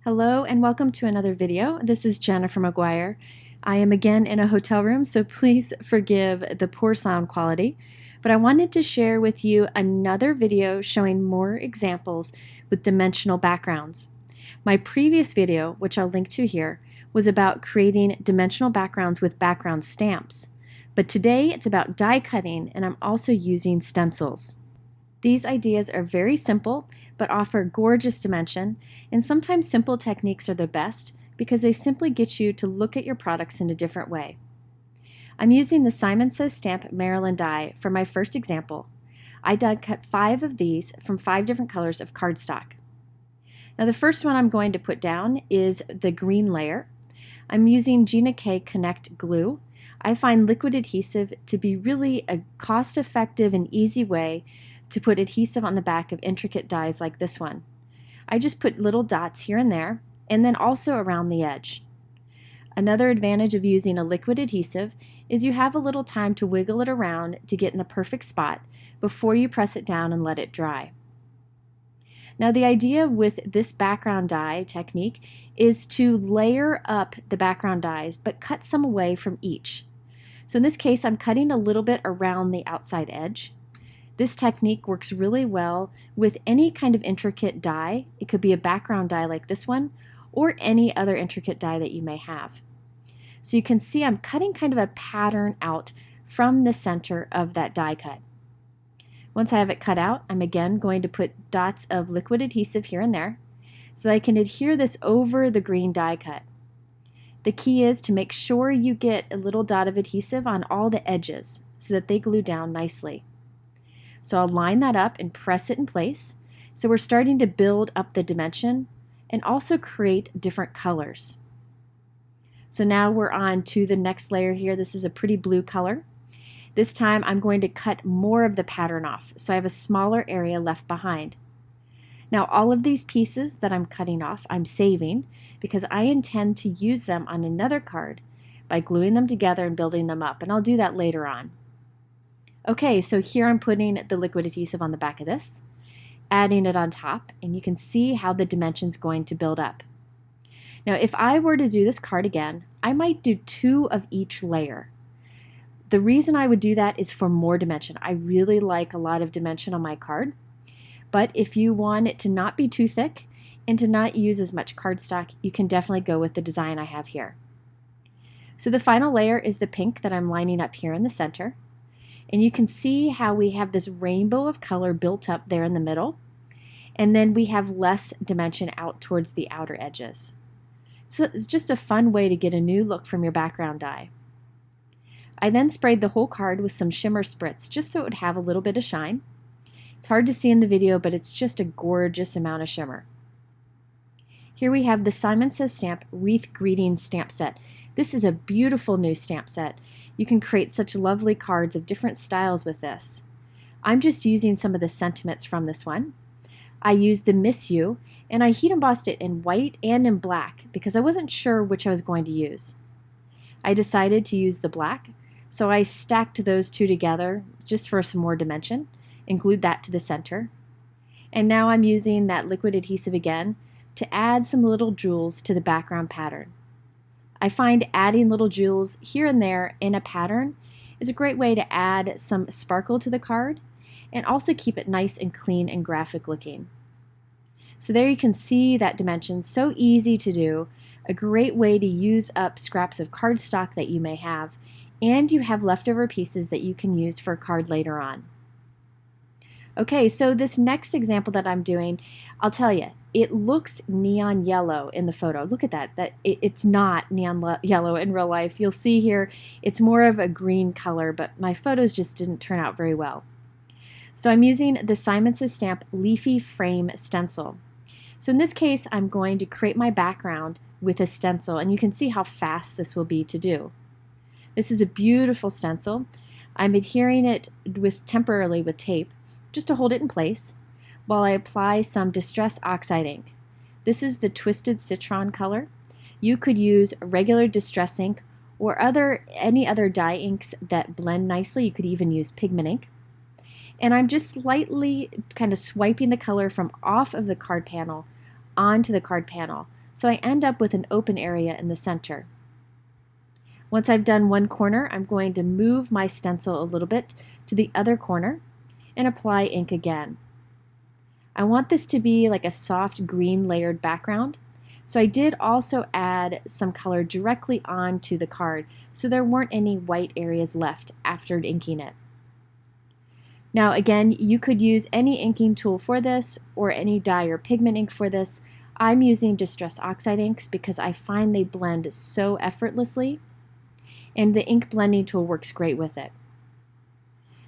Hello and welcome to another video. This is Jennifer McGuire. I am again in a hotel room, so please forgive the poor sound quality. But I wanted to share with you another video showing more examples with dimensional backgrounds. My previous video, which I'll link to here, was about creating dimensional backgrounds with background stamps. But today it's about die cutting, and I'm also using stencils. These ideas are very simple, but offer gorgeous dimension, and sometimes simple techniques are the best because they simply get you to look at your products in a different way. I'm using the Simon Says Stamp Marilyn die for my first example. I die cut 5 of these from 5 different colors of cardstock. Now the first one I'm going to put down is the green layer. I'm using Gina Connect glue. I find liquid adhesive to be really a cost-effective and easy way to put adhesive on the back of intricate dies like this one. I just put little dots here and there, and then also around the edge. Another advantage of using a liquid adhesive is you have a little time to wiggle it around to get in the perfect spot before you press it down and let it dry. Now the idea with this background die technique is to layer up the background dies but cut some away from each. So in this case I'm cutting a little bit around the outside edge. This technique works really well with any kind of intricate die. It could be a background die like this one, or any other intricate die that you may have. So you can see I'm cutting kind of a pattern out from the center of that die cut. Once I have it cut out, I'm again going to put dots of liquid adhesive here and there so that I can adhere this over the green die cut. The key is to make sure you get a little dot of adhesive on all the edges so that they glue down nicely. So I'll line that up and press it in place. So we're starting to build up the dimension and also create different colors. So now we're on to the next layer here. This is a pretty blue color. This time I'm going to cut more of the pattern off, so I have a smaller area left behind. Now all of these pieces that I'm cutting off, I'm saving because I intend to use them on another card by gluing them together and building them up, and I'll do that later on. Okay, so here I'm putting the liquid adhesive on the back of this, adding it on top, and you can see how the dimension's going to build up. Now if I were to do this card again, I might do 2 of each layer. The reason I would do that is for more dimension. I really like a lot of dimension on my card, but if you want it to not be too thick and to not use as much cardstock, you can definitely go with the design I have here. So the final layer is the pink that I'm lining up here in the center. And you can see how we have this rainbow of color built up there in the middle, and then we have less dimension out towards the outer edges. So it's just a fun way to get a new look from your background die. I then sprayed the whole card with some Shimmer Spritz just so it would have a little bit of shine. It's hard to see in the video, but it's just a gorgeous amount of shimmer. Here we have the Simon Says Stamp Wreath Greetings stamp set. This is a beautiful new stamp set. You can create such lovely cards of different styles with this. I'm just using some of the sentiments from this one. I used the Miss You, and I heat embossed it in white and in black because I wasn't sure which I was going to use. I decided to use the black, so I stacked those two together just for some more dimension, and glued that to the center. And now I'm using that liquid adhesive again to add some little jewels to the background pattern. I find adding little jewels here and there in a pattern is a great way to add some sparkle to the card and also keep it nice and clean and graphic looking. So there you can see that dimension, so easy to do, a great way to use up scraps of cardstock that you may have, and you have leftover pieces that you can use for a card later on. Okay, so this next example that I'm doing, I'll tell you, it looks neon yellow in the photo. Look at that. It's not neon yellow in real life. You'll see here it's more of a green color, but my photos just didn't turn out very well. So I'm using the Simon Says Stamp Leafy Frame Stencil. So in this case, I'm going to create my background with a stencil, and you can see how fast this will be to do. This is a beautiful stencil. I'm adhering it temporarily with tape just to hold it in place while I apply some Distress Oxide ink. This is the Twisted Citron color. You could use regular Distress ink or any other dye inks that blend nicely. You could even use pigment ink. And I'm just slightly kind of swiping the color from off of the card panel onto the card panel so I end up with an open area in the center. Once I've done one corner, I'm going to move my stencil a little bit to the other corner and apply ink again. I want this to be like a soft green layered background, so I did also add some color directly onto the card so there weren't any white areas left after inking it. Now again, you could use any inking tool for this or any dye or pigment ink for this. I'm using Distress Oxide inks because I find they blend so effortlessly, and the ink blending tool works great with it.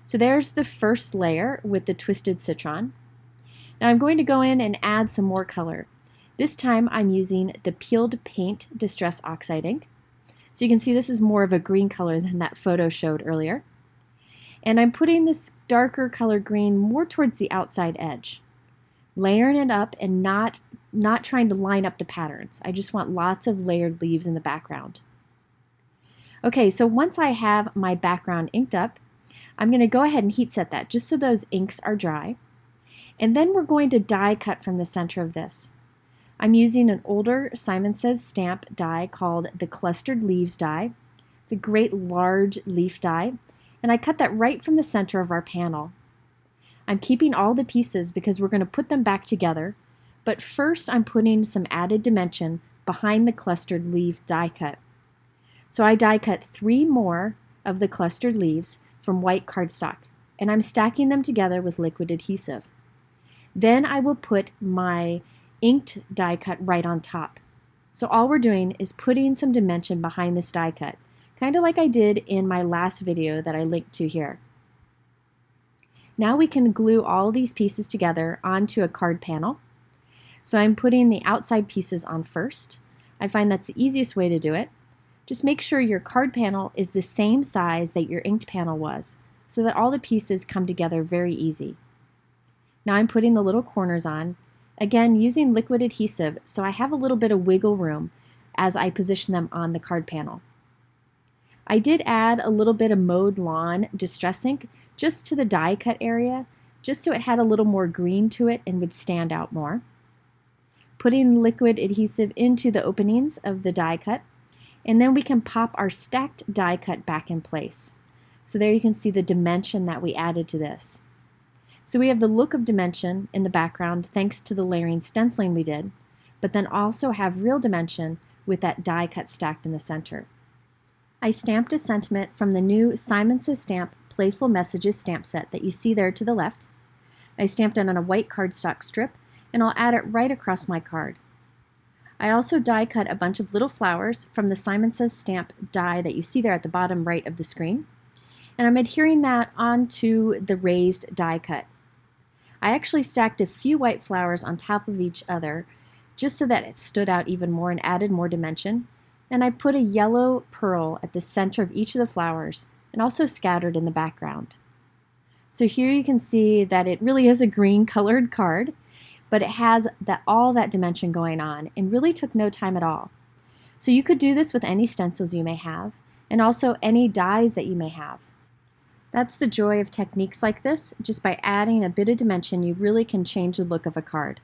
So there's the first layer with the Twisted Citron. Now I'm going to go in and add some more color. This time I'm using the Peeled Paint Distress Oxide ink. So you can see this is more of a green color than that photo showed earlier. And I'm putting this darker color green more towards the outside edge, layering it up and not trying to line up the patterns. I just want lots of layered leaves in the background. Okay, so once I have my background inked up, I'm going to go ahead and heat set that just so those inks are dry. And then we're going to die cut from the center of this. I'm using an older Simon Says stamp die called the Clustered Leaves die. It's a great large leaf die, and I cut that right from the center of our panel. I'm keeping all the pieces because we're going to put them back together, but first I'm putting some added dimension behind the clustered leaf die cut. So I die cut 3 more of the clustered leaves from white cardstock, and I'm stacking them together with liquid adhesive. Then I will put my inked die cut right on top. So all we're doing is putting some dimension behind this die cut, kind of like I did in my last video that I linked to here. Now we can glue all these pieces together onto a card panel. So I'm putting the outside pieces on first. I find that's the easiest way to do it. Just make sure your card panel is the same size that your inked panel was, so that all the pieces come together very easy. Now I'm putting the little corners on, again using liquid adhesive, so I have a little bit of wiggle room as I position them on the card panel. I did add a little bit of Mowed Lawn Distress ink just to the die cut area, just so it had a little more green to it and would stand out more. Putting liquid adhesive into the openings of the die cut, and then we can pop our stacked die cut back in place. So there you can see the dimension that we added to this. So we have the look of dimension in the background thanks to the layering stenciling we did, but then also have real dimension with that die cut stacked in the center. I stamped a sentiment from the new Simon Says Stamp Playful Messages stamp set that you see there to the left. I stamped it on a white cardstock strip, and I'll add it right across my card. I also die cut a bunch of little flowers from the Simon Says Stamp die that you see there at the bottom right of the screen, and I'm adhering that onto the raised die cut. I actually stacked a few white flowers on top of each other just so that it stood out even more and added more dimension, and I put a yellow pearl at the center of each of the flowers and also scattered in the background. So here you can see that it really is a green colored card, but it has all that dimension going on and really took no time at all. So you could do this with any stencils you may have, and also any dies that you may have. That's the joy of techniques like this. Just by adding a bit of dimension, you really can change the look of a card.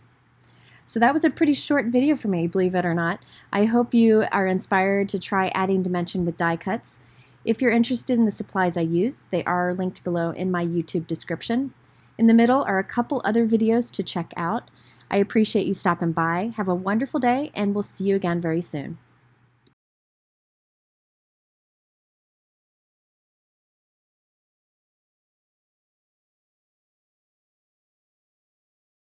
So that was a pretty short video for me, believe it or not. I hope you are inspired to try adding dimension with die cuts. If you're interested in the supplies I use, they are linked below in my YouTube description. In the middle are a couple other videos to check out. I appreciate you stopping by. Have a wonderful day, and we'll see you again very soon.